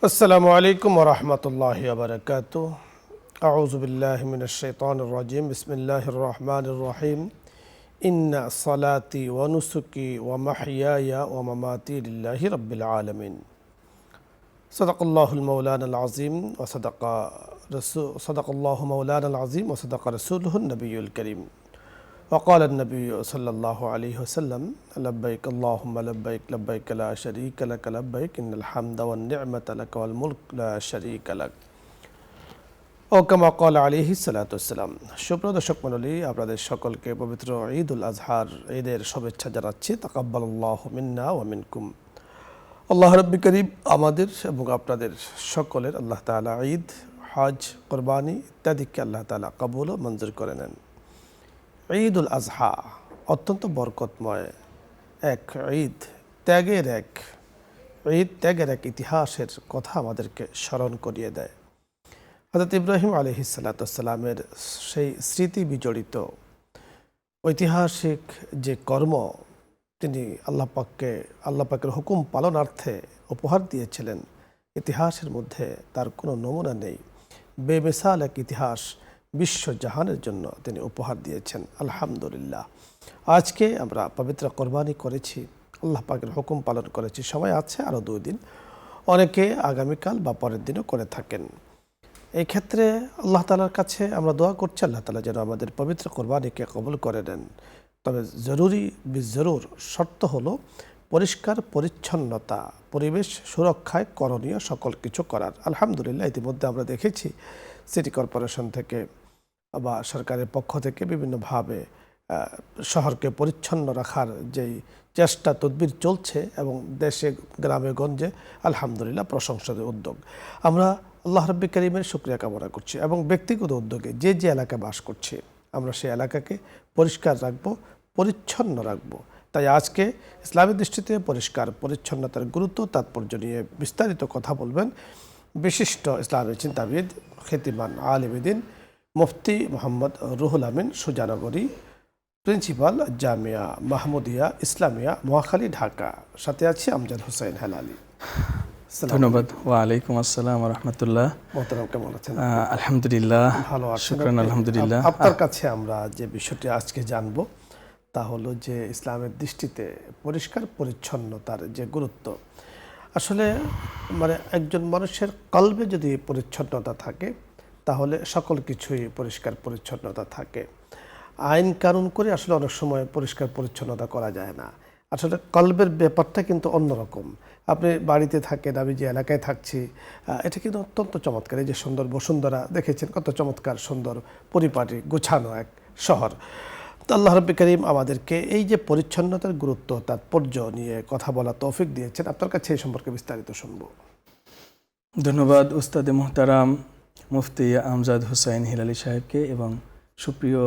আসসালামু আলাইকুম ওয়া রাহমাতুল্লাহি ওয়া বারাকাতুহু। আউযু বিল্লাহি মিনাশ শাইতানির রাজিম। বিসমিল্লাহির রহমানির রহিম। ইন্না সালাতি ওয়া নুসুকি ওয়া মাহইয়ায়া ওয়া মামাতি লিল্লাহি রাব্বিল আলামিন। সাদাকাল্লাহুল মাওলানাল আযীম ওয়া সাদাকাল্লাহু মাওলানাল আযীম ওয়া সাদাকা রাসূলুহুন নবিয়্যুল কারীম। وقال النبي صلى الله عليه وسلم لبيك اللهم لبيك لبيك لا شريك لك لبيك إن الحمد والنعمة لك والملك لا شريك لك ও কামা قال عليه الصلاة والسلام। সুপ্রিয় দর্শক মণ্ডলী, আপনাদের সকলকে পবিত্র ঈদুল আজহার ঈদের শুভেচ্ছা জানাচ্ছি। তাকাব্বালাল্লাহু মিন্না ওয়া মিনকুম। আল্লাহ রাব্বুল কারীম আমাদের এবং আপনাদের সকলের আল্লাহ তাআলা ঈদ, হজ, কুরবানি ইত্যাদিকে আল্লাহ তাআলা কবুল ও মঞ্জুর করে নেন। ঈদুল আজহা অত্যন্ত বরকতময় এক ঈদ, ত্যাগের এক ইতিহাসের কথা আমাদেরকে স্মরণ করিয়ে দেয়। হযরত ইব্রাহিম আলাইহিস সালামের সেই স্মৃতি বিজড়িত ঐতিহাসিক যে কর্ম তিনি আল্লাহ পাকের হুকুম পালনার্থে উপহার দিয়েছিলেন, ইতিহাসের মধ্যে তার কোনো নমুনা নেই। বেমিসাল এক ইতিহাস বিশ্বজাহানের জন্য তিনি উপহার দিয়েছেন। আলহামদুলিল্লাহ, আজকে আমরা পবিত্র কোরবানি করেছি, আল্লাহ পাকের হুকুম পালন করেছি। সময় আছে আরও 2 দিন, অনেকে আগামীকাল বা পরের দিনও করে থাকেন। এই ক্ষেত্রে আল্লাহ তাআলার কাছে আমরা দোয়া করছি আল্লাহ তাআলা যেন আমাদের পবিত্র কোরবানিকে কবুল করে নেন। তবে জরুর শর্ত হলো পরিষ্কার পরিচ্ছন্নতা, পরিবেশ সুরক্ষায় করণীয় সকল কিছু করার। আলহামদুলিল্লাহ, ইতিমধ্যে আমরা দেখেছি সিটি কর্পোরেশন থেকে বা সরকারের পক্ষ থেকে বিভিন্নভাবে শহরকে পরিচ্ছন্ন রাখার যেই চেষ্টা তদবির চলছে এবং দেশে গ্রামে গঞ্জে আলহামদুলিল্লাহ প্রশংসনীয় উদ্যোগ। আমরা আল্লাহ রাব্বুল কারীমের শুকরিয়া কামনা করছি এবং ব্যক্তিগত উদ্যোগে যে এলাকায় বাস করছি আমরা সেই এলাকাকে পরিষ্কার রাখবো, পরিচ্ছন্ন রাখবো। তাই আজকে ইসলামী দৃষ্টিতে পরিষ্কার পরিচ্ছন্নতার গুরুত্ব তাৎপর্য নিয়ে বিস্তারিত কথা বলবেন বিশিষ্ট ইসলামী চিন্তাবিদ, খ্যাতিমান আলেম দ্বীন মুফতি মোহাম্মদ রুহুল আমিন সুজানগরী, প্রিন্সিপাল জামিয়া মাহমুদিয়া ইসলামিয়া মহাখালী, ঢাকা। সাথে আছি আমজাদ হোসেন হেলালি। ধন্যবাদ। ওয়ালাইকুম আসসালাম ওয়া রাহমাতুল্লাহ। মোহতারাম, কেমন আছেন? আলহামদুলিল্লাহ, ভালো আছেন? শুকরান, আলহামদুলিল্লাহ। আপনার কাছে আমরা যে বিষয়টি আজকে জানবো তা হলো যে ইসলামের দৃষ্টিতে পরিষ্কার পরিচ্ছন্নতার যে গুরুত্ব। আসলে একজন মানুষের কলবে যদি পরিচ্ছন্নতা থাকে তাহলে সকল কিছুই পরিষ্কার পরিচ্ছন্নতা থাকে। আইন কানুন করে আসলে অনেক সময় পরিষ্কার পরিচ্ছন্নতা করা যায় না। আসলে কলবের ব্যাপারটা কিন্তু অন্যরকম। আপনি বাড়িতে থাকেন, আমি যে এলাকায় থাকছি এটা কিন্তু অত্যন্ত চমৎকার। এই যে সুন্দর বসুন্ধরা দেখেছেন, কত চমৎকার সুন্দর পরিপাটি গোছানো এক শহর। তো আল্লাহ রাব্বুল কারীম আমাদেরকে এই যে পরিচ্ছন্নতার গুরুত্ব তাৎপর্য নিয়ে কথা বলা তৌফিক দিয়েছেন। আপনার কাছে এই সম্পর্কে বিস্তারিত শুনব। ধন্যবাদ উস্তাদে মুহতারাম মুফতি আমজাদ হোসেন হেলালি সাহেবকে এবং সুপ্রিয়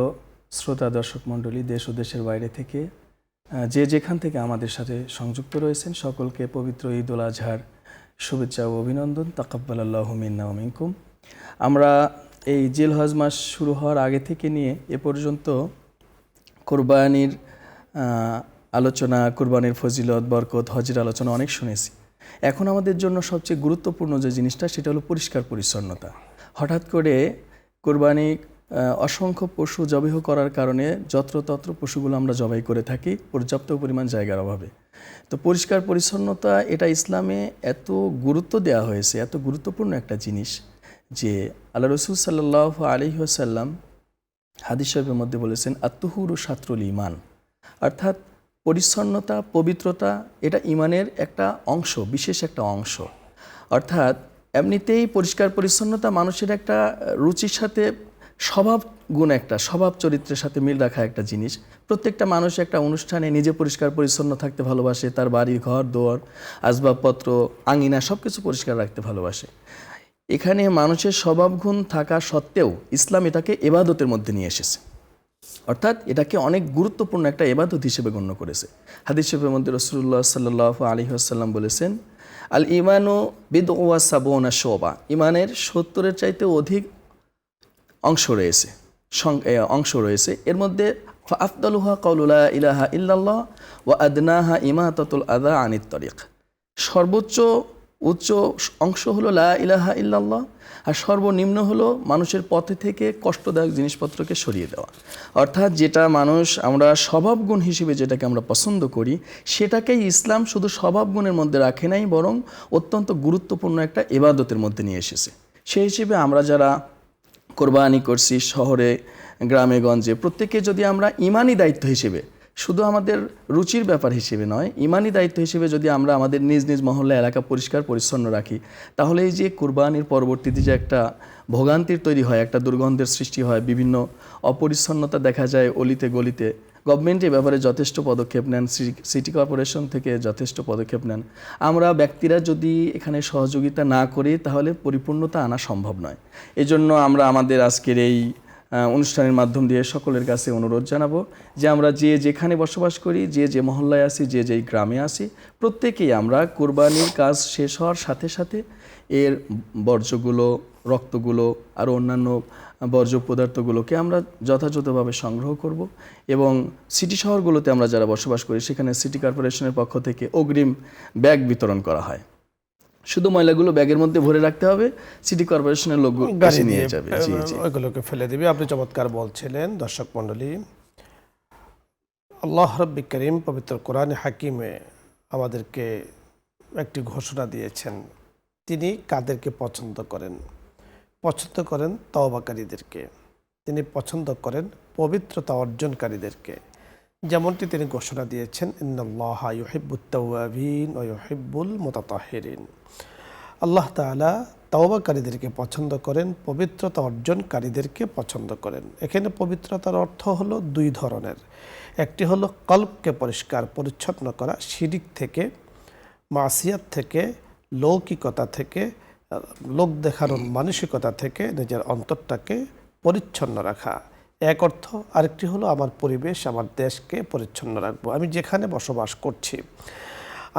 শ্রোতা দর্শক মণ্ডলী দেশ ও দেশের বাইরে থেকে যে যেখান থেকে আমাদের সাথে সংযুক্ত রয়েছেন সকলকে পবিত্র ঈদুল আজহার শুভেচ্ছা ও অভিনন্দন। তাকাব্বালাল্লাহু মিন্না ওয়া মিনকুম। আমরা এই জিলহজ মাস শুরু হওয়ার আগে থেকে নিয়ে এ পর্যন্ত কোরবানির আলোচনা, কোরবানির ফজিলত, বরকত, হজের আলোচনা অনেক শুনেছি। এখন আমাদের জন্য সবচেয়ে গুরুত্বপূর্ণ যে জিনিসটা সেটা হলো পরিষ্কার পরিচ্ছন্নতা। হঠাৎ করে কোরবানি অসংখ্য পশু জবাই করার কারণে যত্রতত্র পশুগুলো আমরা জবাই করে থাকি পর্যাপ্ত পরিমাণ জায়গার অভাবে। তো পরিষ্কার পরিচ্ছন্নতা এটা ইসলামে এত গুরুত্ব দেওয়া হয়েছে, এত গুরুত্বপূর্ণ একটা জিনিস যে আল্লাহ রাসূল সাল্লাল্লাহু আলাইহি ওয়াসাল্লাম হাদিস শরীফের মধ্যে বলেছেন আত-তুহুরু শাতরুল ঈমান, অর্থাৎ পরিচ্ছন্নতা, পবিত্রতা এটা ঈমানের একটা অংশ, বিশেষ একটা অংশ। অর্থাৎ এমনিতেই পরিষ্কার পরিচ্ছন্নতা মানুষের একটা রুচির সাথে স্বভাব গুণ, একটা স্বভাব চরিত্রের সাথে মিল রাখা একটা জিনিস। প্রত্যেকটা মানুষ একটা অনুষ্ঠানে নিজে পরিষ্কার পরিচ্ছন্ন থাকতে ভালোবাসে, তার বাড়ি ঘর দোর আসবাবপত্র আঙিনা সব কিছু পরিষ্কার রাখতে ভালোবাসে। এখানে মানুষের স্বভাব গুণ থাকা সত্ত্বেও ইসলাম এটাকে ইবাদতের মধ্যে নিয়ে এসেছে, অর্থাৎ এটাকে অনেক গুরুত্বপূর্ণ একটা ইবাদত হিসেবে গণ্য করেছে। হাদিস শরীফের মধ্যে রাসূলুল্লাহ সাল্লাল্লাহু আলাইহি ওয়াসাল্লাম বলেছেন আল ঈমানু বিদ'উ ওয়া সাবউনা শুবা, ঈমানের 70-এর চাইতে অধিক অংশ রয়েছে। এর মধ্যে আফদালুহা কাউলু লা ইলাহা ইল্লাল্লাহ ওয়া আদনাহা ইমাতাতুল আযা আনিত তরিক, সর্বোচ্চ উচ্চ অংশ হলো লা ইলাহা ইল্লাল্লাহ, আর সর্বনিম্ন হলো মানুষের পথে থেকে কষ্টদায়ক জিনিসপত্রকে সরিয়ে দেওয়া। অর্থাৎ যেটা আমরা স্বভাবগুণ হিসেবে যেটাকে আমরা পছন্দ করি, সেটাকেই ইসলাম শুধু স্বভাবগুণের মধ্যে রাখে নাই, বরং অত্যন্ত গুরুত্বপূর্ণ একটা ইবাদতের মধ্যে নিয়ে এসেছে। সেই হিসেবে আমরা যারা কোরবানি করছি শহরে গ্রামে গঞ্জে, প্রত্যেকে যদি আমরা ইমানি দায়িত্ব হিসেবে, শুধু আমাদের রুচির ব্যাপার হিসেবে নয়, ইমানি দায়িত্ব হিসেবে যদি আমরা আমাদের নিজ নিজ মহল্লা এলাকা পরিষ্কার পরিচ্ছন্ন রাখি, তাহলে এই যে কুরবানির পরবর্তীতে যে একটা ভোগান্তির তৈরি হয়, একটা দুর্গন্ধের সৃষ্টি হয়, বিভিন্ন অপরিচ্ছন্নতা দেখা যায় অলিতে গলিতে, গভর্নমেন্ট এ ব্যাপারে যথেষ্ট পদক্ষেপ নেন, সিটি কর্পোরেশন থেকে যথেষ্ট পদক্ষেপ নেন। আমরা ব্যক্তিরা যদি এখানে সহযোগিতা না করি, তাহলে পরিপূর্ণতা আনা সম্ভব নয়। এজন্য আমরা আমাদের আজকের এই অনুষ্ঠানের মাধ্যম দিয়ে সকলের কাছে অনুরোধ জানাবো যে আমরা যে যেখানে বসবাস করি, যে যে মহল্লায় আছি, যে যেই গ্রামে আছি, প্রত্যেকেই আমরা কুরবানির কাজ শেষ হওয়ার সাথে সাথে এর বর্জ্যগুলো, রক্তগুলো আর অন্যান্য বর্জ্য পদার্থগুলোকে আমরা যথাযথভাবে সংগ্রহ করব এবং সিটি শহরগুলোতে আমরা যারা বসবাস করি, সেখানে সিটি কর্পোরেশনের পক্ষ থেকে অগ্রিম ব্যাগ বিতরণ করা হয়। শুধু ময়লাগুলো ব্যাগের মধ্যে ভরে রাখতে হবে, সিটি কর্পোরেশনের লোক গাড়ি নিয়ে যাবে, জি জি, ওইগুলোকে ফেলে দিবে। আপনি চমৎকার বলছিলেন। দর্শক মণ্ডলী, আল্লাহ রাব্বি করিম পবিত্র কোরআনে হাকিমে আমাদেরকে একটি ঘোষণা দিয়েছেন। তিনি কাদেরকে পছন্দ করেন? পছন্দ করেন তওবাকারীদেরকে, তিনি পছন্দ করেন পবিত্রতা অর্জনকারীদেরকে। যেমনটি তিনি ঘোষণা দিয়েছেন, ইন্নাল্লাহা ইউহিব্বুত তাওয়াবিন ওয়া ইউহিব্বুল মুতাতাহহিরিন। আল্লাহ তাআলা তাওবাকারীদেরকে পছন্দ করেন, পবিত্রতা অর্জনকারীদেরকে পছন্দ করেন। এখানে পবিত্রতার অর্থ হলো দুই ধরনের। একটি হলো কলবকে পরিষ্কার পরিচ্ছন্ন করা, শিরিক থেকে, মাসিয়াত থেকে, লৌকিকতা থেকে, লোক দেখানোর মানসিকতা থেকে নিজের অন্তরটাকে পরিচ্ছন্ন রাখা এক অর্থ। আরেকটি হলো আমার পরিবেশ, আমার দেশকে পরিচ্ছন্ন রাখবো। আমি যেখানে বসবাস করছি,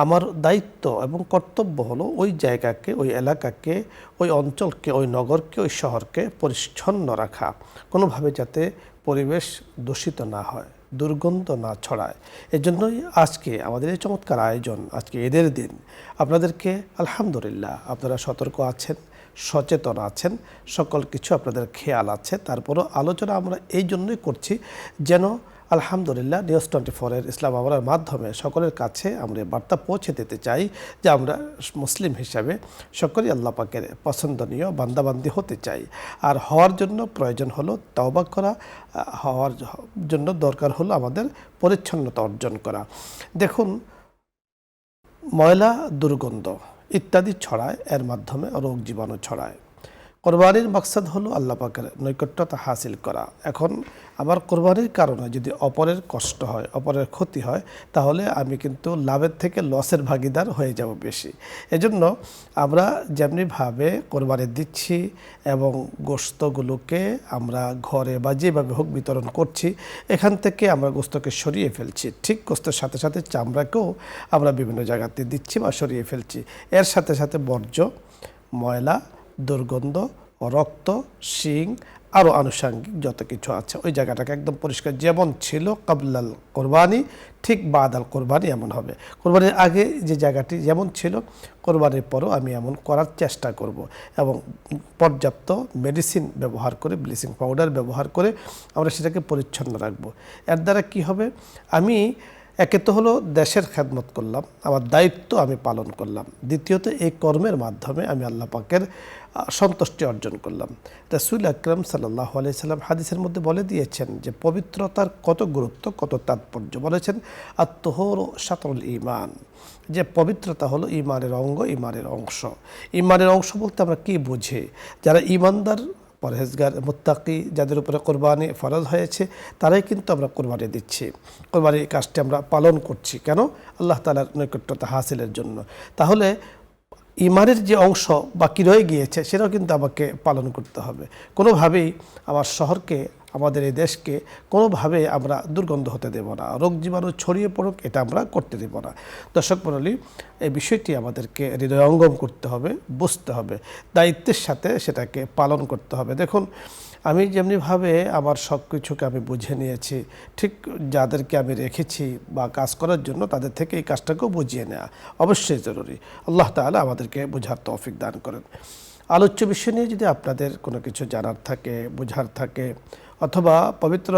আমার দায়িত্ব এবং কর্তব্য হলো ওই জায়গাকে, ওই এলাকাকে, ওই অঞ্চলকে, ওই নগরকে, ওই শহরকে পরিচ্ছন্ন রাখা, কোনোভাবে যাতে পরিবেশ দূষিত না হয়, দুর্গন্ধ না ছড়ায়। এজন্যই আজকে আমাদের এই চমৎকার আয়োজন। আজকে ঈদের দিন আপনাদেরকে আলহামদুলিল্লাহ আপনারা সতর্ক আছেন, সচেতন আছেন, সকল কিছু আপনাদের খেয়াল আছে। তারপরও আলোচনা আমরা এই জন্যই করছি যেন আলহামদুলিল্লাহ নিউজ 24-এর ইসলাম আমরার মাধ্যমে সকলের কাছে আমরা বার্তা পৌঁছে দিতে চাই যে আমরা মুসলিম হিসাবে সকলেই আল্লাহ পাকের পছন্দনীয় বান্দাবান্দি হতে চাই। আর হওয়ার জন্য প্রয়োজন হলো তওবা করা, হওয়ার জন্য দরকার হলো আমাদের পরিচ্ছন্নতা অর্জন করা। দেখুন, ময়লা, দুর্গন্ধ ইত্যাদি ছড়ায়, এর মাধ্যমে রোগ জীবাণু ছড়ায়। কোরবানির মাকসাদ হলো আল্লাহ পাকের নৈকট্যতা হাসিল করা। এখন আমার কোরবানির কারণে যদি অপরের কষ্ট হয়, অপরের ক্ষতি হয়, তাহলে আমি কিন্তু লাভের থেকে লসের ভাগিদার হয়ে যাব বেশি। এজন্য আমরা যেমনিভাবে কোরবানি দিচ্ছি এবং গোশতগুলোকে আমরা ঘরে বা যেভাবে হোক বিতরণ করছি, এখান থেকে আমরা গোশতকে সরিয়ে ফেলছি। ঠিক গোশতের সাথে সাথে চামড়াকেও আমরা বিভিন্ন জায়গাতে দিচ্ছি বা সরিয়ে ফেলছি। এর সাথে সাথে বর্জ্য, ময়লা, দুর্গন্ধ, রক্ত, শিং, আরও আনুষাঙ্গিক যত কিছু আছে ওই জায়গাটাকে একদম পরিষ্কার, যেমন ছিল কাবলাল কোরবানি ঠিক বাদাল কোরবানি এমন হবে। কোরবানির আগে যে জায়গাটি যেমন ছিল, কোরবানির পরও আমি এমন করার চেষ্টা করব এবং পর্যাপ্ত মেডিসিন ব্যবহার করে, ব্লিচিং পাউডার ব্যবহার করে আমরা সেটাকে পরিচ্ছন্ন রাখব। এর দ্বারা কি হবে, আমি একে তো হলো দেশের খেদমত করলাম, আমার দায়িত্ব আমি পালন করলাম। দ্বিতীয়ত এই কর্মের মাধ্যমে আমি আল্লাহ পাকের সন্তুষ্টি অর্জন করলাম। রাসূল আকরাম সাল্লাল্লাহু আলাইহি সাল্লাম হাদিসের মধ্যে বলে দিয়েছেন যে পবিত্রতার কত গুরুত্ব, কত তাৎপর্য। বলেছেন আত-তুহুরু শাতরুল ঈমান, যে পবিত্রতা হলো ঈমানের অঙ্গ, ঈমানের অংশ। ঈমানের অংশ বলতে আমরা কি বুঝি? যারা ঈমানদার, পরহেজগার, মুত্তাকি, যাদের উপরে কোরবানি ফরজ হয়েছে, তারাই কিন্তু আমরা কোরবানি দিচ্ছি। কোরবানির কাজটি আমরা পালন করছি কেন? আল্লাহ তাআলার নৈকট্যতা হাসিলের জন্য। তাহলে ইমানের যে অংশ বাকি রয়ে গিয়েছে সেটাও কিন্তু আমাকে পালন করতে হবে। কোনোভাবেই আমার শহরকে, আমাদের এই দেশকে কোনোভাবে আমরা দুর্গন্ধ হতে দেব না, রোগ জীবাণু ছড়িয়ে পড়ুক এটা আমরা করতে দেব না। দর্শক মণ্ডলী, এই বিষয়টি আমাদেরকে হৃদয়ঙ্গম করতে হবে, বুঝতে হবে, দায়িত্বের সাথে সেটাকে পালন করতে হবে। দেখুন, আমি যেমনিভাবে আমার সব কিছুকে আমি বুঝে নিয়েছি, ঠিক যাদেরকে আমি রেখেছি বা কাজ করার জন্য তাদের থেকে এই কাজটাকেও বুঝিয়ে নেওয়া অবশ্যই জরুরি। আল্লাহ তাআলা আমাদেরকে বোঝার তৌফিক দান করেন। আলোচ্য বিষয় নিয়ে যদি আপনাদের কোনো কিছু জানার থাকে, বোঝার থাকে, অথবা পবিত্র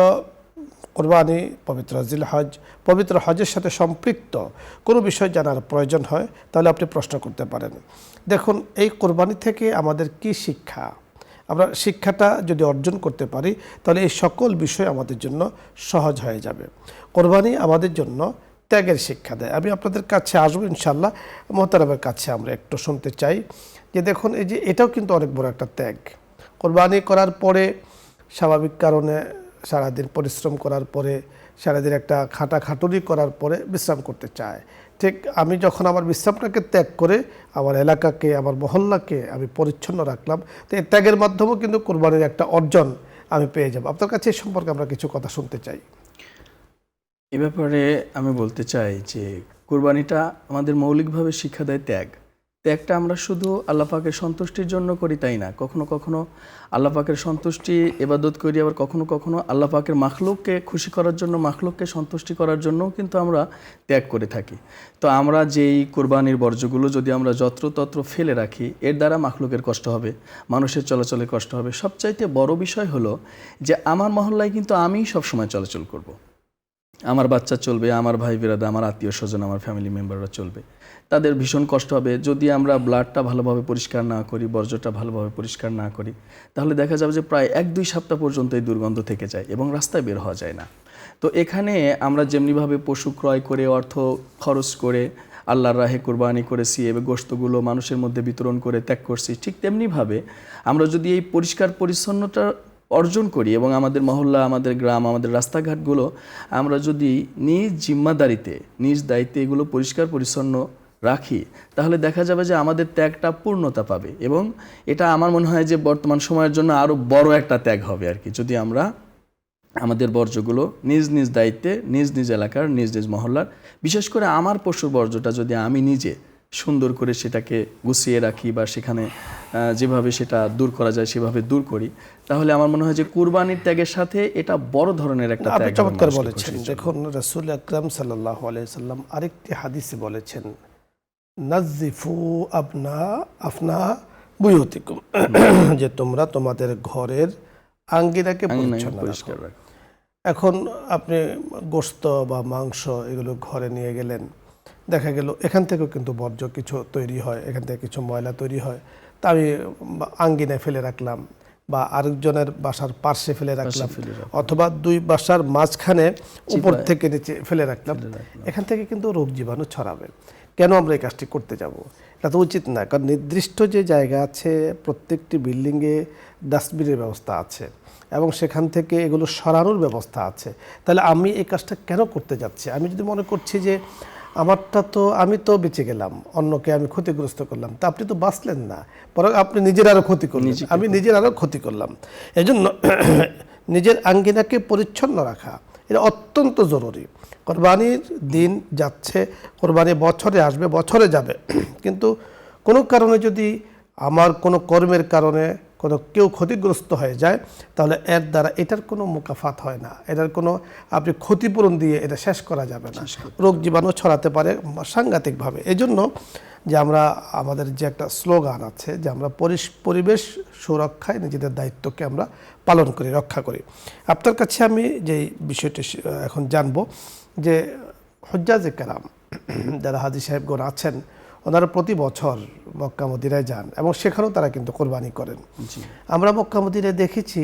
কোরবানি, পবিত্র জিলহজ, পবিত্র হজের সাথে সম্পৃক্ত কোনো বিষয় জানার প্রয়োজন হয়, তাহলে আপনি প্রশ্ন করতে পারেন। দেখুন, এই কোরবানি থেকে আমাদের কি শিক্ষা, আমরা শিক্ষাটা যদি অর্জন করতে পারি তাহলে এই সকল বিষয় আমাদের জন্য সহজ হয়ে যাবে। কোরবানি আমাদের জন্য ত্যাগের শিক্ষা দেয়। আমি আপনাদের কাছে আসবো ইনশাল্লাহ, মোহতারামের কাছে আমরা একটু শুনতে চাই যে দেখুন, এই যে এটাও কিন্তু অনেক বড় একটা ত্যাগ। কোরবানি করার পরে স্বাভাবিক কারণে সারাদিন পরিশ্রম করার পরে, সারাদিন একটা খাটাখাটুনি করার পরে বিশ্রাম করতে চায়। ঠিক আমি যখন আমার বিশ্রামটাকে ত্যাগ করে আমার এলাকাকে, আমার মহল্লাকে আমি পরিচ্ছন্ন রাখলাম, তো এই ত্যাগের মাধ্যমেও কিন্তু কোরবানির একটা অর্জন আমি পেয়ে যাব। আপনার কাছে এই সম্পর্কে আমরা কিছু কথা শুনতে চাই। এ ব্যাপারে আমি বলতে চাই যে কুরবানিটা আমাদের মৌলিকভাবে শিক্ষা দেয় ত্যাগ। ত্যাগটা আমরা শুধু আল্লাহ পাকের সন্তুষ্টির জন্য করি তাই না, কখনো কখনো আল্লাহ পাকের সন্তুষ্টি ইবাদত করি, আবার কখনো কখনো আল্লাহ পাকের মাখলুককে খুশি করার জন্য, মাখলুককে সন্তুষ্টি করার জন্যও কিন্তু আমরা ত্যাগ করে থাকি। তো আমরা যেই কোরবানির বর্জ্যগুলো যদি আমরা যত্রতত্র ফেলে রাখি, এর দ্বারা মাখলুকের কষ্ট হবে, মানুষের চলাচলে কষ্ট হবে। সবচাইতে বড় বিষয় হলো যে আমার মহল্লায় কিন্তু আমিই সবসময় চলাচল করব। আমার বাচ্চা চলবে, আমার ভাই বিরাদা, আমার আত্মীয় স্বজন, আমার ফ্যামিলি মেম্বাররা চলবে, তাদের ভীষণ কষ্ট হবে। যদি আমরা ব্লাডটা ভালোভাবে পরিষ্কার না করি, বর্জ্যটা ভালোভাবে পরিষ্কার না করি, তাহলে দেখা যাবে যে প্রায় 1-2 সপ্তাহ পর্যন্ত এই দুর্গন্ধ থেকে যায় এবং রাস্তায় বের হওয়া যায় না। তো এখানে আমরা যেমনিভাবে পশু ক্রয় করে, অর্থ খরচ করে আল্লাহর রাহে কোরবানি করেছি এবং গোশতগুলো মানুষের মধ্যে বিতরণ করে ত্যাগ করছি, ঠিক তেমনিভাবে আমরা যদি এই পরিষ্কার পরিচ্ছন্নতা অর্জন করি এবং আমাদের মহল্লা, আমাদের গ্রাম, আমাদের রাস্তাঘাটগুলো আমরা যদি নিজ জিম্মাদারিতে, নিজ দায়িত্বে এগুলো পরিষ্কার পরিচ্ছন্ন রাখি, তাহলে দেখা যাবে যে আমাদের ত্যাগটা পূর্ণতা পাবে। এবং এটা আমার মনে হয় যে বর্তমান সময়ের জন্য আরও বড় একটা ত্যাগ হবে আর কি, যদি আমরা আমাদের বর্জ্যগুলো নিজ নিজ দায়িত্বে, নিজ নিজ এলাকার, নিজ নিজ মহল্লার, বিশেষ করে আমার পশুর বর্জ্যটা যদি আমি নিজে সুন্দর করে সেটাকে গুছিয়ে রাখি বা সেখানে যেভাবে সেটা দূর করা যায় সেভাবে দূর করি, তাহলে আমার মনে হয় যে কুরবানির ত্যাগের সাথে এটা বড় ধরনের একটা ত্যাগ। আপনি চমৎকার বলেছেন। দেখুন, রাসূল আকরাম সাল্লাল্লাহু আলাইহি সাল্লাম আরেকটি হাদিসে বলেছেন, নাযিফু আফনা বুয়ুতিকুম, যে তোমরা তোমাদের ঘরের আঙ্গিনাকে পরিষ্কার রাখো। এখন আপনি গোশত বা মাংস এগুলো ঘরে নিয়ে গেলেন, দেখা গেল এখান থেকেও কিন্তু বর্জ্য কিছু তৈরি হয়, এখান থেকে কিছু ময়লা তৈরি হয়, তা আমি আঙ্গিনায় ফেলে রাখলাম বা আরেকজনের বাসার পার্শ্বে ফেলে রাখলাম, অথবা 2 বাসার মাঝখানে উপর থেকে নিচে ফেলে রাখলাম। এখান থেকে কিন্তু রোগ জীবাণু ছড়াবে। কেন আমরা এই কাজটি করতে যাব? এটা তো উচিত না, কারণ নির্দিষ্ট যে জায়গা আছে, প্রত্যেকটি বিল্ডিংয়ে ডাস্টবিনের ব্যবস্থা আছে এবং সেখান থেকে এগুলো সরানোর ব্যবস্থা আছে। তাহলে আমি এই কাজটা কেন করতে যাচ্ছি? আমি যদি মনে করছি যে আমারটা তো, আমি তো বেঁচে গেলাম, অন্যকে আমি ক্ষতিগ্রস্ত করলাম, তা আপনি তো বাঁচলেন না, বরং আপনি নিজের আরও ক্ষতি করলেন, আমি নিজের আরও ক্ষতি করলাম। এজন্য নিজের আঙ্গিনাকে পরিচ্ছন্ন রাখা এটা অত্যন্ত জরুরি। কোরবানির দিন যাচ্ছে, কোরবানি বছরে আসবে, বছরে যাবে, কিন্তু কোনো কারণে যদি আমার কোনো কর্মের কারণে কোনো কেউ ক্ষতিগ্রস্ত হয়ে যায়, তাহলে এর দ্বারা এটার কোনো মুকাফাত হয় না, এটার কোনো আপনি ক্ষতিপূরণ দিয়ে এটা শেষ করা যাবে না, রোগ জীবাণু ছড়াতে পারে সাংঘাতিকভাবে। এই জন্য যে আমরা, আমাদের যে একটা স্লোগান আছে যে আমরা পরিবেশ সুরক্ষায় নিজেদের দায়িত্বকে আমরা পালন করি, রক্ষা করি। আপনার কাছে আমি যে বিষয়টি এখন জানবো যে হুজ্জাজে কেরাম যারা হাজী সাহেবগণ আছেন, ওনারা প্রতি বছর মক্কা মদিনায় যান এবং সেখানেও তারা কিন্তু কোরবানি করেন। আমরা মক্কা মদিনায় দেখেছি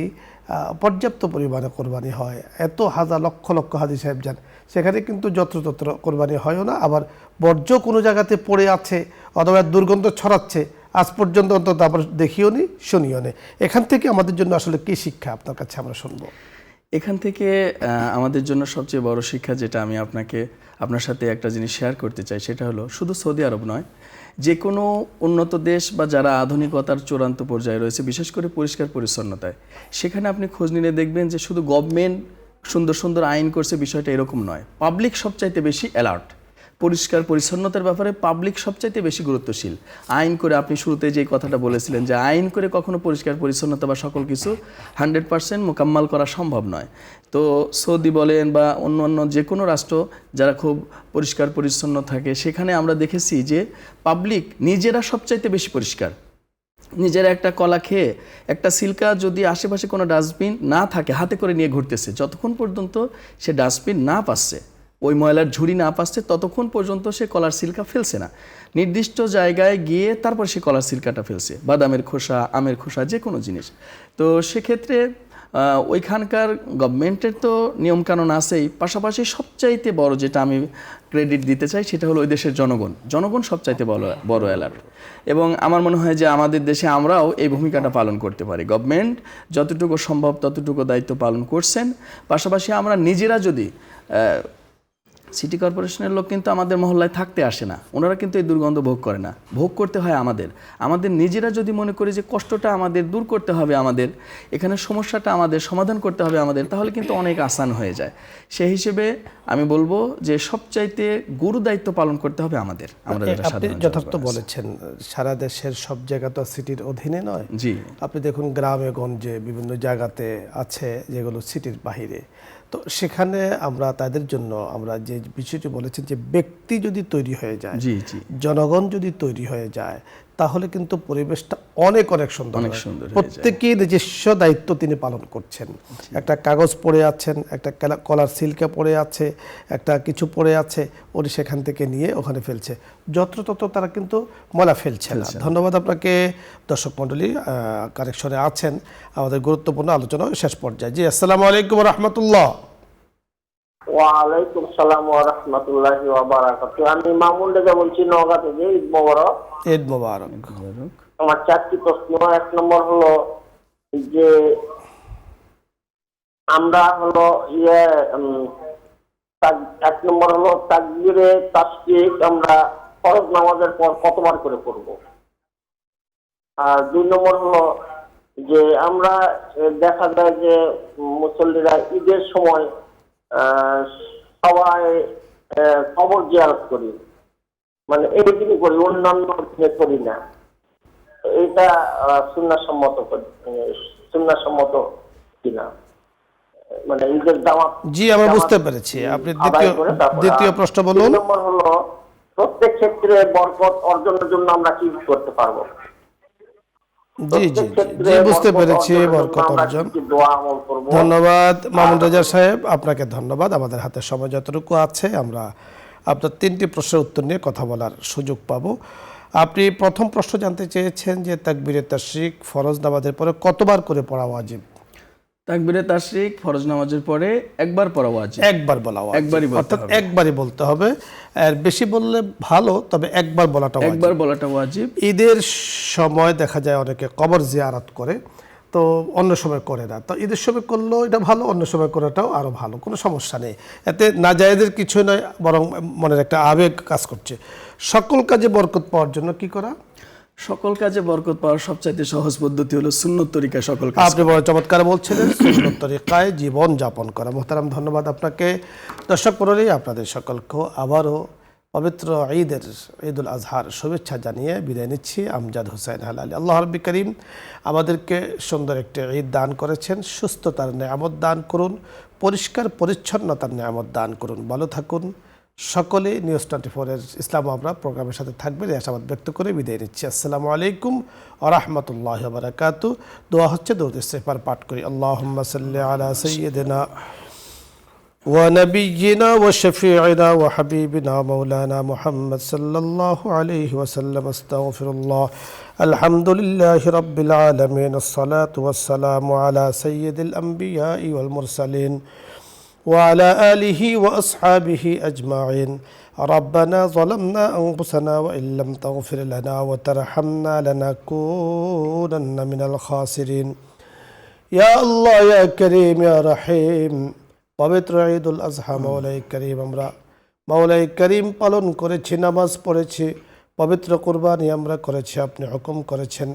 পর্যাপ্ত পরিমাণে কোরবানি হয়, এত হাজার লক্ষ লক্ষ হাজী সাহেব যান, সেখানে কিন্তু যত্রতত্র কোরবানি হয়ও না, আবার বর্জ্য কোনো জায়গাতে পড়ে আছে অথবা দুর্গন্ধ ছড়াচ্ছে, আজ পর্যন্ত অন্তত আবার দেখিও নি, শুনিও নি। এখান থেকে আমাদের জন্য আসলে কী শিক্ষা আপনার কাছে আমরা শুনবো? এখান থেকে আমাদের জন্য সবচেয়ে বড় শিক্ষা যেটা আমি আপনার সাথে একটা জিনিস শেয়ার করতে চাই, সেটা হলো শুধু সৌদি আরব নয়, যে কোনো উন্নত দেশ বা যারা আধুনিকতার চূড়ান্ত পর্যায়ে রয়েছে, বিশেষ করে পরিষ্কার পরিচ্ছন্নতায়, সেখানে আপনি খোঁজ নিলে দেখবেন যে শুধু গভর্নমেন্ট সুন্দর সুন্দর আইন করছে, বিষয়টা এরকম নয়। পাবলিক সবচাইতে বেশি অ্যালার্ট, পরিষ্কার পরিচ্ছন্নতার ব্যাপারে পাবলিক সবচাইতে বেশি গুরুত্বশীল। আইন করে, আপনি শুরুতে যে কথাটা বলেছিলেন যে আইন করে কখনো পরিষ্কার পরিচ্ছন্নতা বা সকল কিছু 100% মোকাম্মাল করা সম্ভব নয়। তো সৌদি বলেন বা অন্য যে কোনো রাষ্ট্র যারা খুব পরিষ্কার পরিচ্ছন্ন থাকে, সেখানে আমরা দেখেছি যে পাবলিক নিজেরা সবচাইতে বেশি পরিষ্কার। নিজেরা একটা কলা খেয়ে একটা সিল্কা যদি আশেপাশে কোনো ডাস্টবিন না থাকে, হাতে করে নিয়ে ঘুরতেছে, যতক্ষণ পর্যন্ত সে ডাস্টবিন না পাচ্ছে, ওই ময়লার ঝুড়ি না পাচ্ছে, ততক্ষণ পর্যন্ত সে কলার সিল্কা ফেলছে না। নির্দিষ্ট জায়গায় গিয়ে তারপর সে কলার সিল্কাটা ফেলছে, বাদামের খোসা, আমের খোসা, যে কোনো জিনিস। তো সেক্ষেত্রে ওইখানকার গভর্নমেন্টের তো নিয়মকানুন আছেই, পাশাপাশি সবচাইতে বড় যেটা আমি ক্রেডিট দিতে চাই সেটা হলো ওই দেশের জনগণ সবচাইতে বড় অ্যালার্ট। এবং আমার মনে হয় যে আমাদের দেশে আমরাও এই ভূমিকাটা পালন করতে পারি। গভর্নমেন্ট যতটুকু সম্ভব ততটুকু দায়িত্ব পালন করছেন, পাশাপাশি আমরা নিজেরা যদি সিটি কর্পোরেশনের লোক কিন্তু আমাদের মহল্লায় থাকতে আসে না, ওনারা কিন্তু এই দুর্গন্ধ ভোগ করে না, ভোগ করতে হয় আমাদের নিজেরা যদি মনে করি যে কষ্টটা আমাদের দূর করতে হবে, আমাদের এখানে সমস্যাটা আমাদের সমাধান করতে হবে আমাদের, তাহলে কিন্তু অনেক আসান হয়ে যায়। সেই হিসেবে আমি বলবো যে সবচাইতে গুরু দায়িত্ব পালন করতে হবে আমাদের। আপনি যথার্থ বলেছেন, সারা দেশের সব জায়গা তো সিটির অধীনে নয়। জি, আপনি দেখুন গ্রামে গঞ্জে বিভিন্ন জায়গাতে আছে যেগুলো সিটির বাহিরে। তো সেখানে আমরা তাদের জন্য আমরা যে বিষয়টি বলেছেন যে ব্যক্তি যদি তৈরি হয়ে যায়, জি জি, জনগণ যদি তৈরি হয়ে যায়, তাহলে কিন্তু পরিবেশটা অনেক সুন্দর। প্রত্যেকেই নিজস্ব দায়িত্ব তিনি পালন করছেন। একটা কাগজ পড়ে আছেন, একটা কলার সিল্কা পড়ে আছে, একটা কিছু পড়ে আছে, উনি সেখান থেকে নিয়ে ওখানে ফেলছে, যত্রতত্র তারা কিন্তু ময়লা ফেলছে না। ধন্যবাদ আপনাকে। দর্শক মণ্ডলী কানেকশনে আছেন, আমাদের গুরুত্বপূর্ণ আলোচনা শেষ পর্যায়ে। জি, আসসালামু আলাইকুম রাহমাতুল্লাহ। ওয়ালাইকুম সালাম ওয়া রাহমাতুল্লাহি ওয়া বারাকাতুহু। আমি মামুন রেজা বলছি, নওগাঁ থেকে। ঈদ মোবারক। ঈদ মোবারক। আমার চারটি প্রশ্ন। এক নম্বর হলো যে আমরা হলো এক নম্বর হলো তাকবীরে তাসবিহ আমরা ফরজ নামাজের পর কতবার করে পড়ব? আর দুই নম্বর হলো যে আমরা দেখা যায় যে মুসল্লিরা ঈদের সময় সবাই কবর জিয়ারত করি, মানে এই দিনই করি, অন্যান্য দিনে করি না। এটা সুন্নাহসম্মত কিনা, মানে ঈদের দাওয়াত? জি, আমরা বুঝতে পেরেছি। আপনি দ্বিতীয় প্রশ্ন বলুন। নম্বর হলো প্রত্যেক ক্ষেত্রে বরকত অর্জনের জন্য আমরা কি করতে পারবো? জি জি জি, বুঝতে পেরেছি, বরকত অর্জন। ধন্যবাদ মামুন রেজা সাহেব, আপনাকে ধন্যবাদ। আমাদের হাতে সময় যতটুকু আছে আমরা আপনার 3টি প্রশ্নের উত্তর নিয়ে কথা বলার সুযোগ পাবো। আপনি প্রথম প্রশ্ন জানতে চেয়েছেন যে তাকবীরে তাশরিক ফরজ নামাজের পরে কতবার করে পড়া ওয়াজিব? তাকবীরে তাশরিক ফরজ নামাজের পরে একবার পড়া ওয়াজিব। একবার বলা ওয়াজিব, অর্থাৎ একবারই বলতে হবে। আর বেশি বললে ভালো, তবে একবার বলাটা ওয়াজিব। ঈদের সময় দেখা যায় অনেকে কবর জিয়ারত করে, তো অন্য সময় করে না। তো ঈদের সময় করলেও এটা ভালো, অন্য সময় করাটাও আরও ভালো, কোনো সমস্যা নেই। এতে নাজায়েজের কিছু নয়, বরং মনের একটা আবেগ কাজ করছে। সকল কাজে বরকত পাওয়ার জন্য কি করা? সকল কাজে বরকত পাওয়ার সবচাইতে সহজ পদ্ধতি হলো সুন্নত তরিকায় সকল কাজ। আপনি বড় চমৎকার বলছিলেন, সুন্নত তরিকায় জীবন যাপন করা। মোহতারাম, ধন্যবাদ আপনাকে। দর্শক মণ্ডলী, আপনাদের সকলকে আবারও পবিত্র ঈদুল আজহার শুভেচ্ছা জানিয়ে বিদায় নিচ্ছি। আমজাদ হোসেন হেলালি। আল্লাহ রাব্বুল কারীম আমাদেরকে সুন্দর একটি ঈদ দান করেছেন, সুস্থতার নেয়ামত দান করুন, পরিষ্কার পরিচ্ছন্নতার নেয়ামত দান করুন। ভালো থাকুন সকলে। নিউজ 24-এর ইসলাম আমরা প্রোগ্রামের সাথে থাকবেন এই আশাবাদ ব্যক্ত করে বিদায় নিচ্ছি। আসসালামু আলাইকুম ওয়া রাহমাতুল্লাহি ওয়া বারাকাতুহু। দোয়া হচ্ছে, দরুদ ইস্তিগফার পাঠ করি। আল্লাহুম্মা সাল্লি আলা সাইয়্যিদিনা ওয়া নাবিয়্যিনা ওয়া শাফিঈনা ওয়া হাবিবিনা মাওলানা মুহাম্মদ সাল্লাল্লাহু আলাইহি ওয়া সাল্লাম। আস্তাগফিরুল্লাহ। আলহামদুলিল্লাহি রাব্বিল আলামিন। আসসালাতু ওয়াসসালামু আলা সাইয়্যিদিল আমবিয়াই ওয়াল মুরসালিন وعلى آله وأصحابه أجمعين. ربنا ظلمنا أنفسنا وإن لم تغفر لنا وترحمنا لنكونن من الخاسرين. يا الله يا كريم يا رحيم। পবিত্র ঈদুল আজহা মাওলাই করিম আমরা মাওলাই করিম পালন করেছি, নামাজ পড়েছি, পবিত্র কুরবানি আমরা করেছি, আপনি হুকুম করেছেন,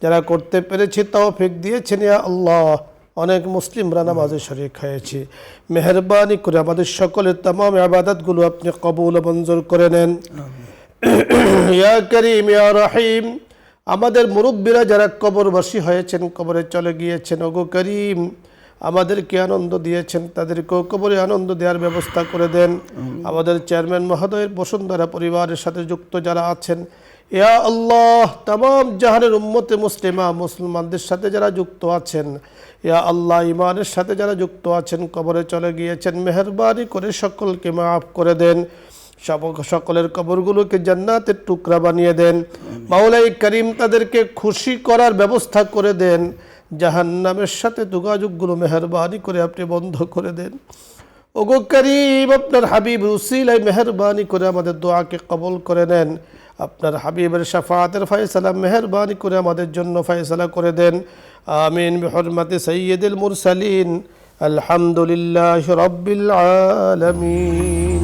যারা করতে পেরেছি তৌফিক দিয়েছেন ইয়া আল্লাহ। অনেক মুসলিমরা নামাজে শরীক হয়েছি। মেহেরবানি করে আমাদের সকলের তামাম ইবাদতগুলো আপনি কবুল ও মঞ্জুর করে নেন। ইয়া করিম ইয়া রহিম, আমাদের মুরব্বীরা যারা কবরবাসী হয়েছেন, কবরে চলে গিয়েছেন, ওগো করিম আমাদেরকে আনন্দ দিয়েছেন, তাদেরকেও কবরে আনন্দ দেওয়ার ব্যবস্থা করে দেন। আমাদের চেয়ারম্যান মহোদয়ের বসুন্ধরা পরিবারের সাথে যুক্ত যারা আছেন, ইয়া আল্লাহ তামাম জাহানের উম্মতে মুসলিমা মুসলমানদের সাথে যারা যুক্ত আছেন, ইয়া আল্লাহ ইমানের সাথে যারা যুক্ত আছেন, কবরে চলে গিয়েছেন, মেহেরবানি করে সকলকে মাফ করে দেন। সকলের কবরগুলোকে জান্নাতের টুকরা বানিয়ে দেন। মাওলাই করিম তাদেরকে খুশি করার ব্যবস্থা করে দেন। জাহান্নামের সাথে যোগাযোগগুলো মেহেরবানি করে আপনি বন্ধ করে দেন। ওগো করিম, আপনার হাবিব উসিলাই মেহেরবানি করে আমাদের দোয়াকে কবুল করে নেন। আপনার হাবিবের শাফাআতের ফয়সালা মেহেরবানি করে আমাদের জন্য ফয়সালা করে দেন। আমিন বিহুরমাতি সাইয়্যিদিল মুরসালিন। আলহামদুলিল্লাহি রাব্বিল আলামিন।